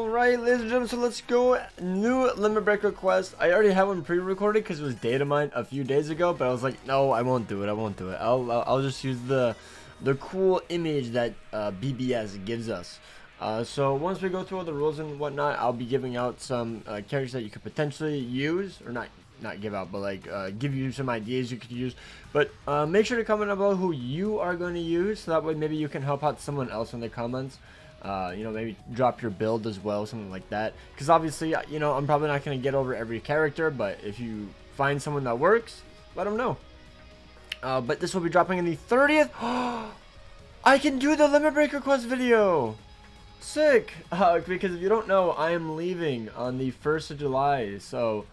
Alright, ladies and gentlemen, so let's go. New limit break request. I already had one pre-recorded because it was data mined a few days ago, but I was like, no, I won't do it. I'll just use the cool image that BBS gives us. So once we go through all the rules and whatnot, I'll be giving out some characters that you could potentially use, or not give out, but like give you some ideas you could use. But make sure to comment about who you are going to use, so that way maybe you can help out someone else in the comments. You know, maybe drop your build as well, something like that, because obviously, you know, I'm probably not going to get over every character, but if you find someone that works, let them know. But this will be dropping in the 30th. I can do the limit break request video. Sick. Because if you don't know, I am leaving on the 1st of July, so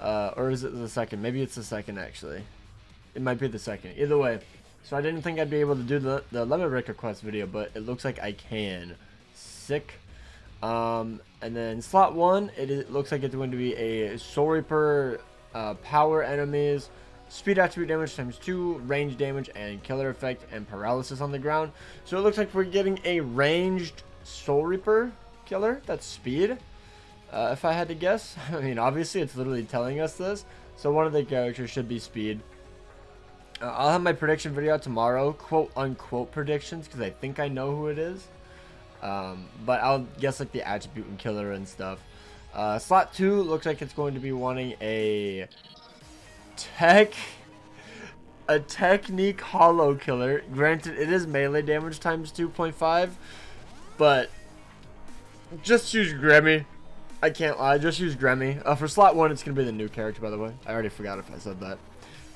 or is it the 2nd? Maybe it's the 2nd, actually. It might be the 2nd. Either way, so I didn't think I'd be able to do the limit break request video, but it looks like I can. Sick. And then slot 1, it looks like it's going to be a Soul Reaper, power enemies, speed attribute damage times 2, range damage, and killer effect and paralysis on the ground. So it looks like we're getting a ranged Soul Reaper killer. That's speed. If I had to guess. I mean, obviously it's literally telling us this. So one of the characters should be speed. I'll have my prediction video tomorrow, quote unquote predictions, because I think I know who it is. But I'll guess like the attribute and killer and stuff. Slot 2 looks like it's going to be wanting a technique hollow killer. Granted, it is melee damage times 2.5, but just use Grammy. I can't lie, just use Grammy. For slot 1, it's going to be the new character, by the way. I already forgot if I said that.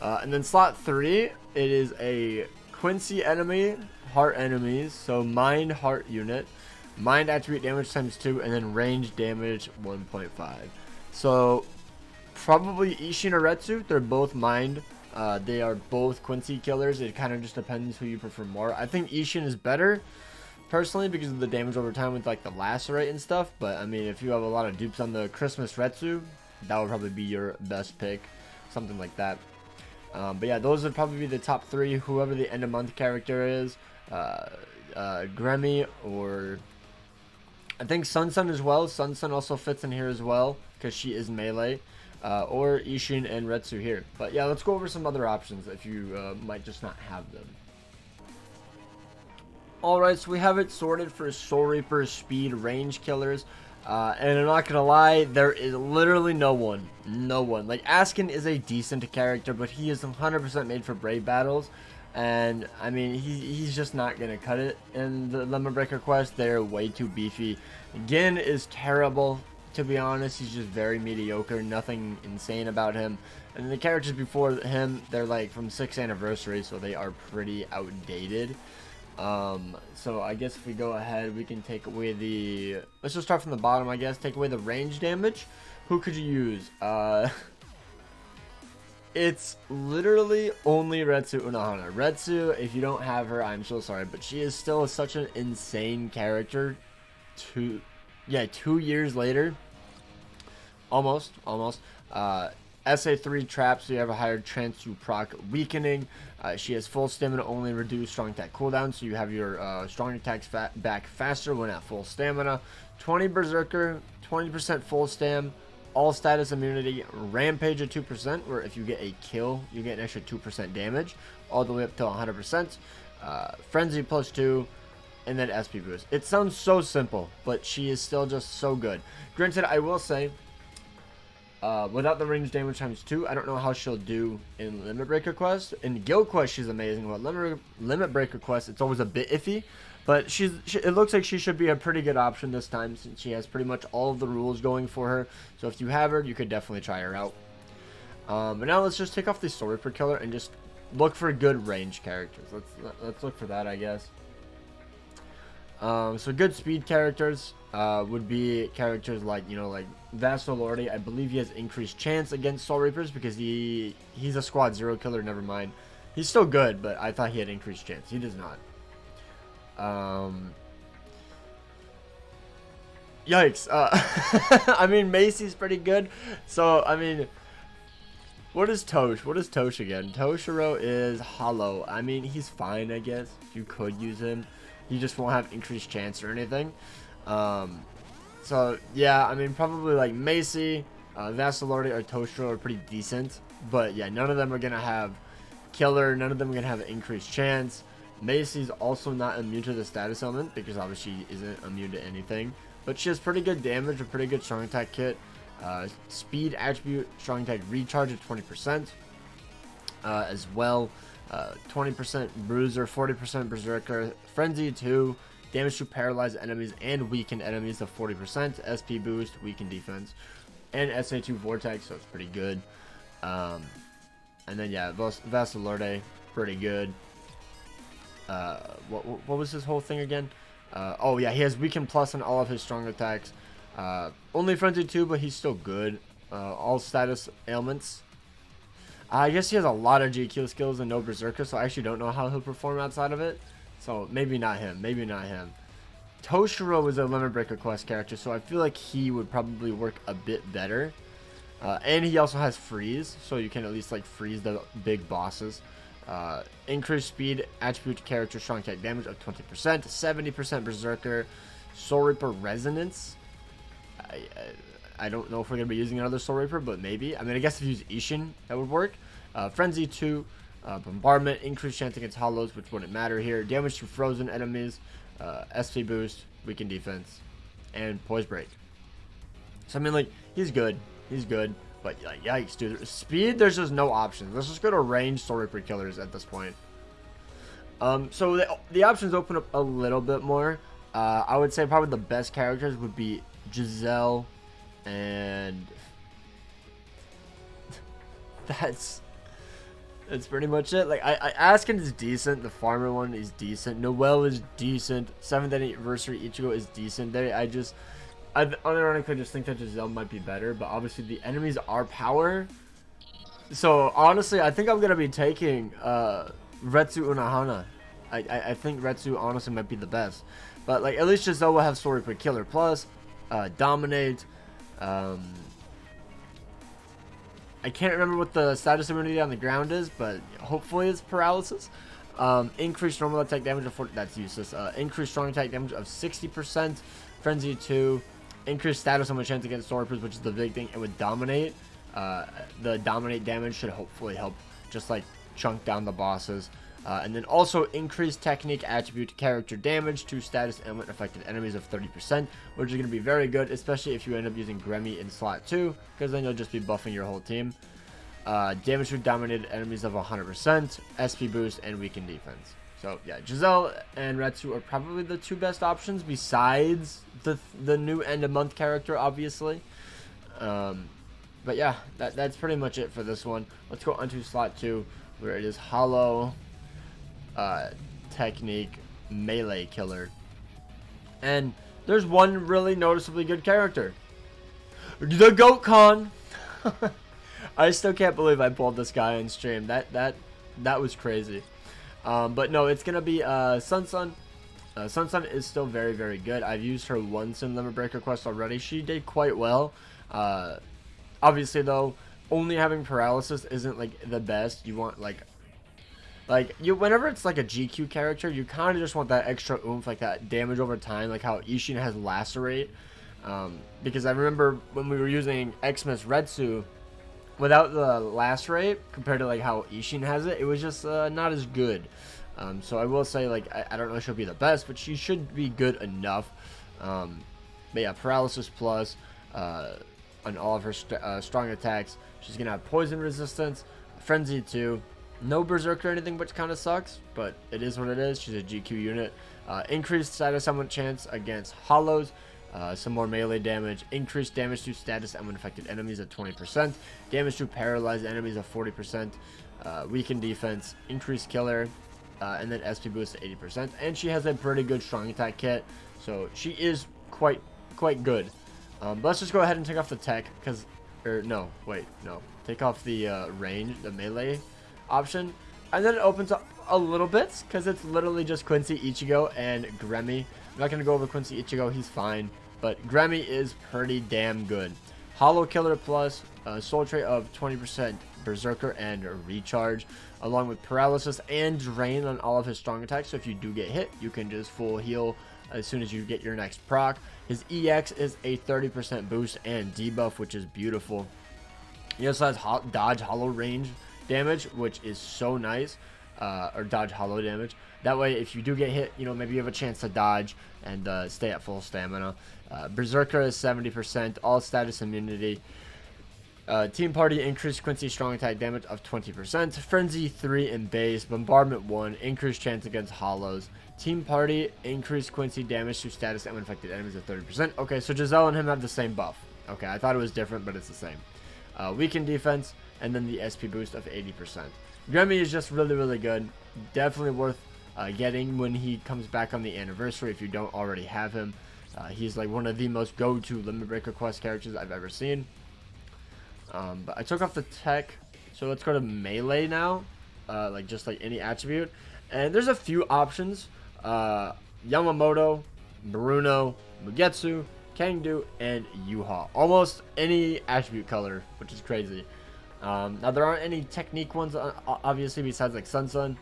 And then slot 3, it is a Quincy enemy, heart enemies, so mind heart unit, mind attribute damage times 2, and then range damage 1.5. So probably Ishin or Retsu, they're both mind. They are both Quincy killers. It kind of just depends who you prefer more. I think Ishin is better personally because of the damage over time with like the lacerate and stuff, but I mean, if you have a lot of dupes on the Christmas Retsu, that would probably be your best pick, something like that. But yeah, those would probably be the top 3. Whoever the end of month character is, Grammy, or I think Sunson as well. Sunson also fits in here as well because she is melee, or Ishin and Retsu here. But yeah, let's go over some other options if you might just not have them. Alright, so we have it sorted for Soul Reaper, speed, range killers. And I'm not gonna lie, there is literally no one. Like, Askin is a decent character, but he is 100% made for Brave battles. And, I mean, he's just not gonna cut it in the limit break request. They're way too beefy. Gin is terrible, to be honest. He's just very mediocre. Nothing insane about him. And the characters before him, they're like from 6th anniversary, so they are pretty outdated. So I guess if we go ahead, we can take away the, let's just start from the bottom, I guess. Take away the range damage. Who could you use? It's literally only Retsu Unohana. Retsu, if you don't have her, I'm so sorry, but she is still such an insane character. 2 years later, almost. SA3 traps, so you have a higher chance to proc weakening. She has full stamina, only reduced strong attack cooldown, so you have your strong attacks back faster when at full stamina. 20 berserker, 20% full stam, all status immunity, rampage at 2%, where if you get a kill, you get an extra 2% damage, all the way up to 100%. Frenzy +2, and then SP boost. It sounds so simple, but she is still just so good. Granted, I will say, without the range damage times 2, I don't know how she'll do in limit break request. In guild quest, she's amazing. But limit break request, it's always a bit iffy. But it looks like she should be a pretty good option this time, since she has pretty much all of the rules going for her. So if you have her, you could definitely try her out. But now let's just take off the Soul Reaper killer and just look for good range characters. Let's look for that, I guess. So good speed characters would be characters like, you know, like Vassal Lordy. I believe he has increased chance against Soul Reapers because he's a squad 0 killer. Never mind, he's still good, but I thought he had increased chance. He does not. Yikes. I mean, Macy's pretty good. So I mean, what is Tosh? What is Tosh again? Toshiro is hollow. I mean, he's fine, I guess. You could use him. He just won't have increased chance or anything. So yeah, I mean probably like Macy, Vasilordi, or Toshiro are pretty decent, but yeah, none of them are gonna have killer. None of them are gonna have an increased chance. Macy's also not immune to the status element because obviously she isn't immune to anything, but she has pretty good damage, a pretty good strong attack kit, speed attribute, strong attack recharge at 20%, as well. 20% bruiser, 40% berserker, frenzy 2, damage to paralyzed enemies and weakened enemies of 40%, SP boost, weakened defense, and SA2 vortex, so it's pretty good. And then yeah, Vasilordi, pretty good. What was his whole thing again? Oh yeah, he has weakened plus on all of his strong attacks. Only frenzy 2, but he's still good. All status ailments. I guess he has a lot of GQ skills and no berserker, so I actually don't know how he'll perform outside of it. So maybe not him. Maybe not him. Toshiro is a Limit Breaker quest character, so I feel like he would probably work a bit better. And he also has freeze, so you can at least like freeze the big bosses. Increased speed, attribute character, strong attack damage of 20%, 70% berserker, Soul Reaper resonance. I don't know if we're going to be using another Soul Reaper, but maybe. I mean, I guess if you use Ishin, that would work. Frenzy 2, bombardment, increased chance against hollows, which wouldn't matter here. Damage to frozen enemies, SP boost, weakened defense, and poise break. So, I mean, like, he's good. He's good. But, like, yikes, dude. Speed, there's just no options. Let's just go to ranged Soul Reaper killers at this point. So, the options open up a little bit more. I would say probably the best characters would be Giselle, and that's pretty much it. Like, Askin is decent. The farmer one is decent. Noelle is decent. 7th anniversary Ichigo is decent. I unironically just think that Giselle might be better, but obviously the enemies are power. So honestly, I think I'm gonna be taking Retsu Unahana. I think Retsu honestly might be the best, but like at least Giselle will have Soul Reaper Killer Plus, Dominate. I can't remember what the status immunity on the ground is, but hopefully it's paralysis. Increased normal attack damage of 40, that's useless. Increased strong attack damage of 60%, Frenzy 2, increased status on chance against Soul Reapers, which is the big thing, and with Dominate, the Dominate damage should hopefully help just like chunk down the bosses. And then also increased technique attribute character damage to status element affected enemies of 30%, which is going to be very good, especially if you end up using Gremmy in slot 2, because then you'll just be buffing your whole team. Damage to dominated enemies of 100%, SP boost, and weakened defense. So yeah, Giselle and Retsu are probably the two best options besides the new end of month character, obviously. But yeah, that's pretty much it for this one. Let's go on to slot 2, where it is Hollow technique melee killer, and there's one really noticeably good character, the Goat Con. I still can't believe I pulled this guy on stream. That was crazy. But no, it's gonna be Sunson. Sunson is still very, very good. I've used her once in Limit Breaker quest already. She did quite well. Obviously though, only having paralysis isn't like the best. You want like whenever it's like a GQ character, you kind of just want that extra oomph, like that damage over time, like how Ishin has Lacerate. Because I remember when we were using Xmas Retsu, without the Lacerate, compared to like how Ishin has it, it was just not as good. So I will say, like, I don't know if she'll be the best, but she should be good enough. But yeah, Paralysis Plus on all of her strong attacks. She's going to have Poison Resistance, Frenzy 2, no Berserker or anything, which kind of sucks, but it is what it is. She's a GQ unit. Increased status element chance against hollows. Some more melee damage. Increased damage to status element affected enemies at 20%. Damage to paralyzed enemies of 40%. Weakened defense. Increased killer. And then SP boost to 80%. And she has a pretty good strong attack kit. So she is quite good. But let's just go ahead and take off the tech. Take off the range, the melee option, and then it opens up a little bit because it's literally just Quincy Ichigo and Gremmy. I'm not going to go over Quincy Ichigo, he's fine, but Gremmy is pretty damn good. Hollow Killer Plus, Soul Trait of 20% Berserker and Recharge, along with Paralysis and Drain on all of his strong attacks, so if you do get hit, you can just full heal as soon as you get your next proc. His EX is a 30% boost and debuff, which is beautiful. He also has dodge hollow range damage, which is so nice, or dodge hollow damage. That way, if you do get hit, maybe you have a chance to dodge and stay at full stamina. Berserker is 70%, all status immunity. Team Party increased Quincy strong attack damage of 20%. Frenzy 3 in base. Bombardment 1, increased chance against hollows. Team Party increased Quincy damage to status and infected enemies of 30%. Okay, so Giselle and him have the same buff. Okay, I thought it was different, but it's the same. Weaken defense, and then the SP boost of 80%. Grammy is just really, really good. Definitely worth getting when he comes back on the anniversary if you don't already have him. He's like one of the most go-to Limit Breaker quest characters I've ever seen. But I took off the tech, so let's go to melee now. Just like any attribute. And there's a few options. Yamamoto, Bruno, Mugetsu, Kangdu, and Yuha. Almost any attribute color, which is crazy. Now there aren't any technique ones, obviously, besides like Sunson.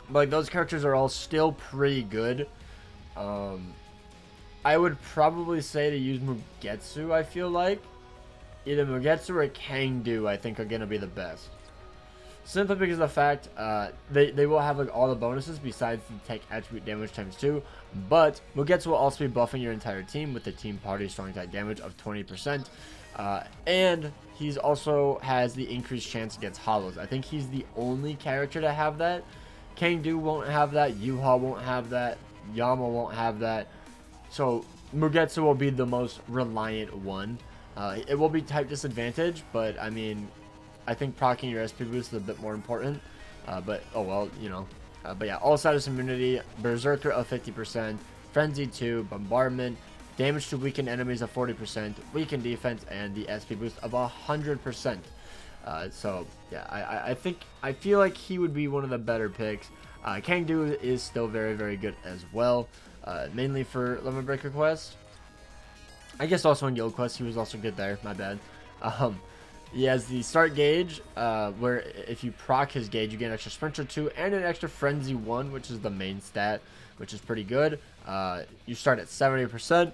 But like, those characters are all still pretty good. I would probably say to use Mugetsu, I feel like. Either Mugetsu or Kangdu, I think, are going to be the best. Simply because of the fact they will have like all the bonuses besides the tech attribute damage times 2. But Mugetsu will also be buffing your entire team with the Team Party strong attack damage of 20%. And he's also has the increased chance against hollows. I think he's the only character to have that. Kangdu won't have that. Yuha won't have that. Yama won't have that. So Mugetsu will be the most reliant one. It will be type disadvantage, but I mean, I think proccing your SP boost is a bit more important. But oh well, but yeah, all status immunity, Berserker of 50%, Frenzy 2, Bombardment, damage to weakened enemies of 40%, weakened defense, and the SP boost of 100%. So yeah, I feel like he would be one of the better picks. Kangdu is still very, very good as well, mainly for Limit Breaker Quest. I guess also in Guild Quest he was also good there, my bad. He has the start gauge, where if you proc his gauge, you get an extra Sprinter 2 and an extra Frenzy 1, which is the main stat, which is pretty good. You start at 70%.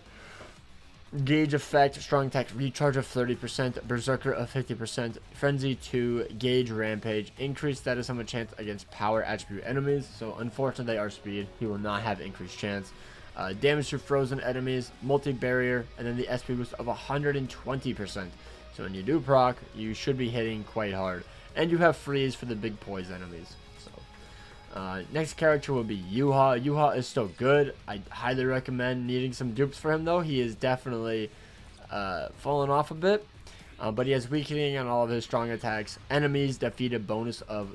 Gauge effect, strong attack recharge of 30%, Berserker of 50%, Frenzy 2, Gauge Rampage, increased status and chance against power attribute enemies. So unfortunately they are speed. He will not have increased chance. Damage to frozen enemies, multi-barrier, and then the SP boost of 120%. So when you do proc, you should be hitting quite hard. And you have freeze for the big poise enemies. So next character will be Yuha. Yuha is still good. I highly recommend needing some dupes for him though. He is definitely fallen off a bit. But he has weakening on all of his strong attacks. Enemies defeat a bonus of,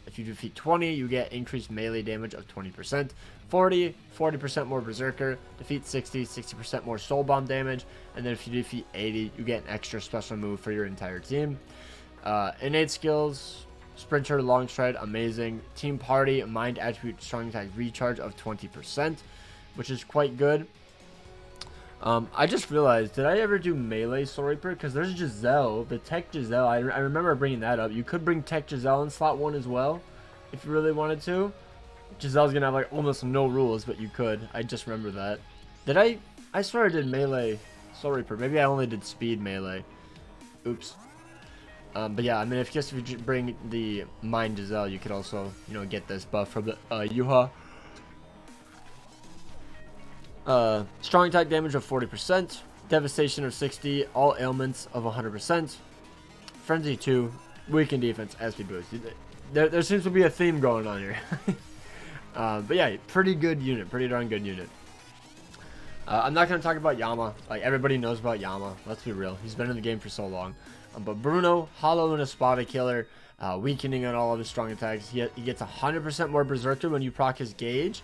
if you defeat 20, you get increased melee damage of 20%. 40% more Berserker. Defeat 60% more Soul Bomb damage. And then if you defeat 80, you get an extra special move for your entire team. Innate skills, Sprinter, Long Stride, amazing. Team Party, Mind Attribute, Strong Attack Recharge of 20%, which is quite good. I just realized, did I ever do melee Soul Reaper? Because there's Giselle, the Tech Giselle. I remember bringing that up. You could bring Tech Giselle in slot 1 as well, if you really wanted to. Giselle's gonna have like almost no rules, but you could. I just remember that. Did I swear I did melee Soul Reaper. Maybe I only did speed melee. Oops. But yeah, I mean, if you bring the Mind Giselle, you could also, get this buff from the Yuha. Strong attack damage of 40%, devastation of 60, all ailments of 100%, frenzy 2, weakened defense, SP boost. There seems to be a theme going on here. But yeah, pretty good unit, pretty darn good unit. I'm not going to talk about Yama. Like, everybody knows about Yama. Let's be real. He's been in the game for so long. But Bruno, hollow and a spotted killer, weakening on all of his strong attacks. He gets 100% more Berserker when you proc his gauge.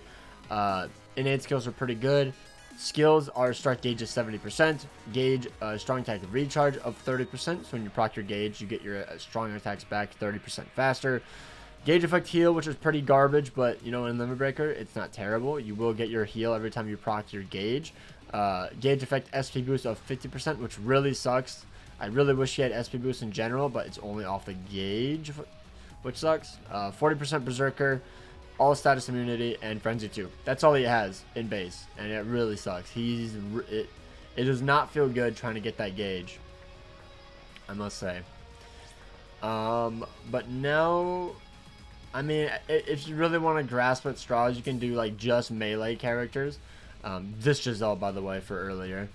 Innate skills are pretty good. Skills are start gauge of 70%. Gauge strong attack recharge of 30%. So when you proc your gauge, you get your strong attacks back 30% faster. Gauge effect heal, which is pretty garbage, but in Limit Breaker, it's not terrible. You will get your heal every time you proc your gauge. Gauge effect SP boost of 50%, which really sucks. I really wish he had SP boost in general, but it's only off the gauge, which sucks. 40% Berserker. all status immunity, and Frenzy 2. That's all he has in base, and it really sucks. It does not feel good trying to get that gauge, I must say. But now, I mean, if you really want to grasp at straws, you can do like just melee characters. This Giselle, by the way, for earlier.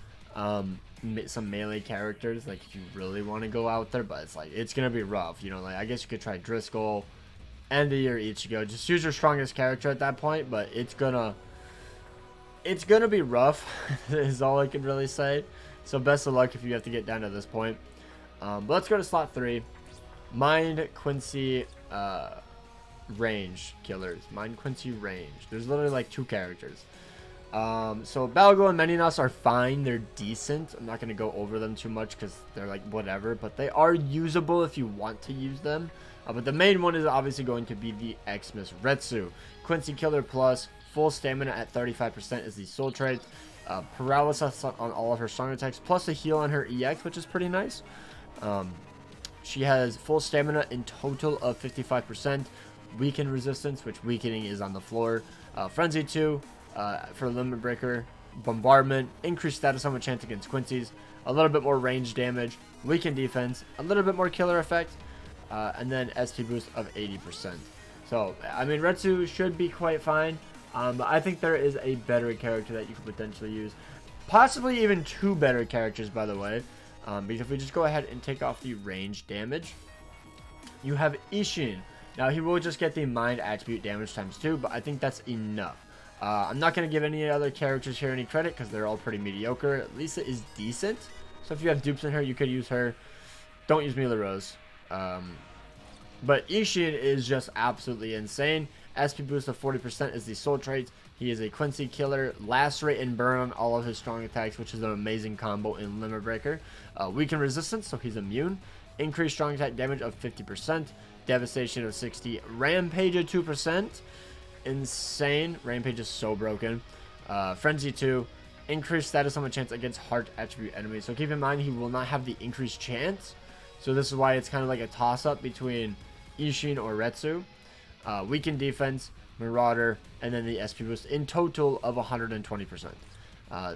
Some melee characters, like if you really want to go out there, but it's gonna be rough, you know. Like I guess you could try Driscoll, Andy, or Ichigo. Just use your strongest character at that point, but it's gonna be rough. Is all I can really say. So best of luck if you have to get down to this point. But let's go to slot 3. Mind Quincy range killers. Mind Quincy range. There's literally like 2 characters. So Balgo and Meninas are fine. They're decent. I'm not going to go over them too much because they're like whatever, but they are usable if you want to use them. But the main one is obviously going to be the Xmas Retsu. Quincy Killer Plus, full stamina at 35% is the soul trait. Paralysis on all of her strong attacks, plus a heal on her EX, which is pretty nice. She has full stamina in total of 55%. Weaken resistance, which weakening is on the floor. Frenzy 2. For Limit Breaker, Bombardment, increased status on a chance against Quincy's, a little bit more range damage, weaken defense, a little bit more killer effect, and then SP boost of 80%. So, I mean, Retsu should be quite fine, but I think there is a better character that you could potentially use. Possibly even 2 better characters, by the way, because if we just go ahead and take off the range damage, you have Ishin. Now, he will just get the mind attribute damage times 2, but I think that's enough. I'm not going to give any other characters here any credit because they're all pretty mediocre. Lisa is decent. So if you have dupes in her, you could use her. Don't use Mila Rose. But Ishin is just absolutely insane. SP boost of 40% is the soul trait. He is a Quincy killer. Lacerate and burn on all of his strong attacks, which is an amazing combo in Limit Breaker. Weaken resistance, so he's immune. Increased strong attack damage of 50%. Devastation of 60. Rampage of 2%. Insane. Rampage is so broken. Frenzy 2. Increased status on a chance against heart attribute enemies. So keep in mind he will not have the increased chance. So this is why it's kind of like a toss-up between Ishin or Retsu. Weakened defense, Marauder, and then the SP boost in total of 120%.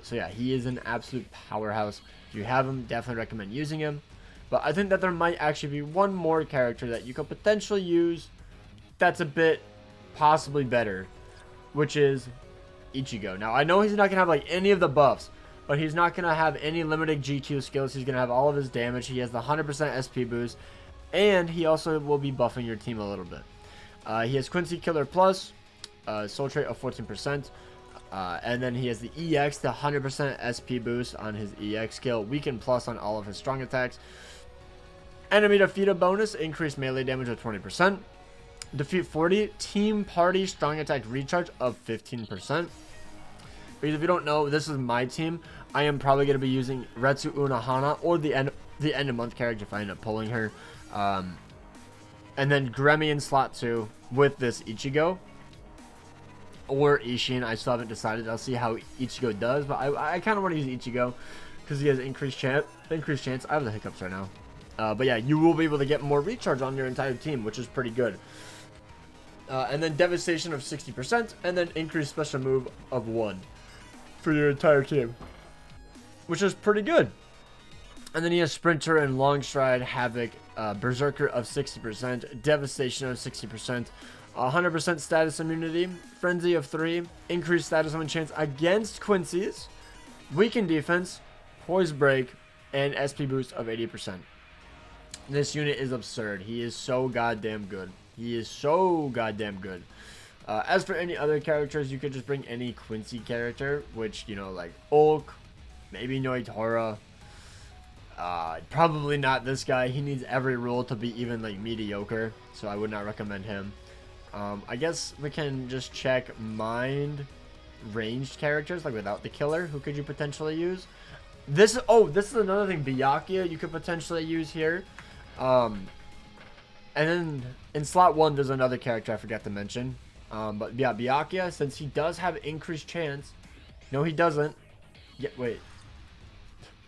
So yeah, he is an absolute powerhouse. If you have him, definitely recommend using him. But I think that there might actually be one more character that you could potentially use that's a bit possibly better, which is Ichigo. Now I know he's not gonna have like any of the buffs, but he's not gonna have any limited GQ skills. He's gonna have all of his damage. He has the 100% SP boost, and he also will be buffing your team a little bit. He has Quincy Killer Plus, soul trait of 14%, and then he has the EX, the 100% SP boost on his EX skill, Weaken Plus on all of his strong attacks. Enemy defeat a bonus, increased melee damage of 20%. Defeat 40, team party strong attack recharge of 15%. Because if you don't know, this is my team. I am probably going to be using Retsu Unohana or the end of month character if I end up pulling her. And then Gremmy in slot 2 with this Ichigo. Or Ishin, I still haven't decided. I'll see how Ichigo does, but I kind of want to use Ichigo because he has increased chance. I have the hiccups right now. But yeah, you will be able to get more recharge on your entire team, which is pretty good. And then Devastation of 60%, and then increased special move of 1 for your entire team, which is pretty good. And then he has Sprinter and Long Stride, Havoc, Berserker of 60%, Devastation of 60%, 100% status immunity, Frenzy of 3, increased status on chance against Quincy's, Weaken defense, Poise Break, and SP boost of 80%. This unit is absurd. He is so goddamn good. He is so goddamn good. As for any other characters, you could just bring any Quincy character, which, you know, like Ulk, maybe Noitora. Probably not this guy. He needs every rule to be even, like, mediocre, so I would not recommend him. I guess we can just check mind ranged characters, like without the killer. Who could you potentially use? This is another thing. Byakuya you could potentially use here. And then in slot 1, there's another character I forgot to mention. But yeah, Byakuya, since he does have increased chance. No, he doesn't. Yeah, wait.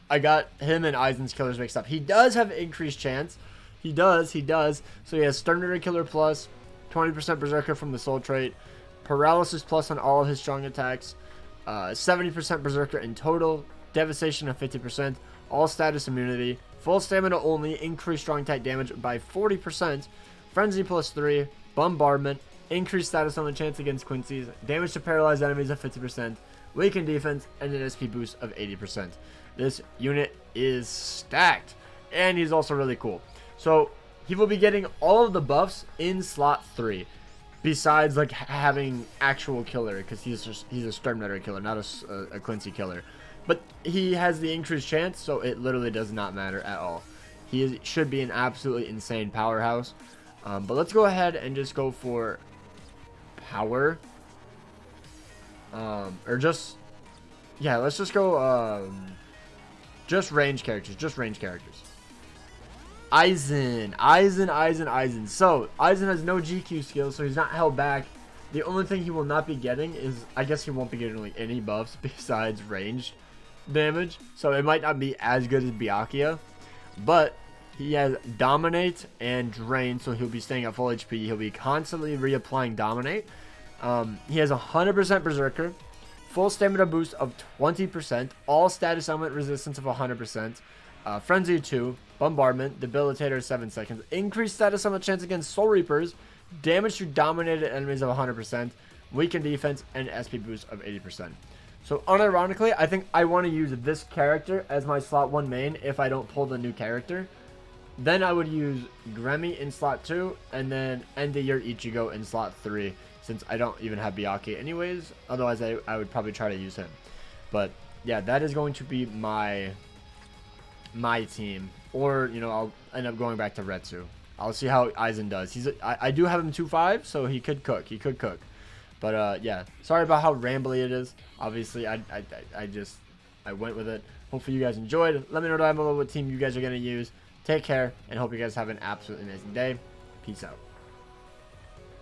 I got him and Aizen's killers mixed up. He does have increased chance. He does. So he has Sternator Killer Plus, 20% Berserker from the soul trait, paralysis plus on all of his strong attacks, 70% berserker in total, devastation of 50%, all status immunity, full stamina only, increased strong attack damage by 40%, frenzy plus 3, bombardment, increased status on the chance against Quincy's, damage to paralyzed enemies of 50%, weakened defense, and an SP boost of 80%. This unit is stacked, and he's also really cool. So he will be getting all of the buffs in slot 3, besides like having actual killer, because he's a Stormnetter killer, not a Quincy killer. But he has the increased chance, so it literally does not matter at all. Should be an absolutely insane powerhouse. But let's go ahead and just go for power. Or just, yeah, let's just go, just range characters, Eizen. So, Eizen has no GQ skills, so he's not held back. The only thing he will not be getting is, I guess he won't be getting like any buffs besides ranged damage. So, it might not be as good as Byakuya, but he has Dominate and Drain, so he'll be staying at full HP. He'll be constantly reapplying Dominate. He has 100% Berserker, full stamina boost of 20%, all status element resistance of 100%, Frenzy 2, Bombardment, Debilitator 7 seconds, increased status element chance against Soul Reapers, damage to dominated enemies of 100%, weakened defense, and SP boost of 80%. So unironically, I think I want to use this character as my slot 1 main if I don't pull the new character. Then I would use Gremmy in slot 2, and then end the year Ichigo in slot 3, since I don't even have Byakuya anyways. Otherwise, I would probably try to use him. But yeah, that is going to be my team. Or, you know, I'll end up going back to Retsu. I'll see how Aizen does. I do have him 2-5, so he could cook. But yeah, sorry about how rambly it is. Obviously, I went with it. Hopefully you guys enjoyed. Let me know down below what team you guys are going to use. Take care, and hope you guys have an absolutely amazing day. Peace out.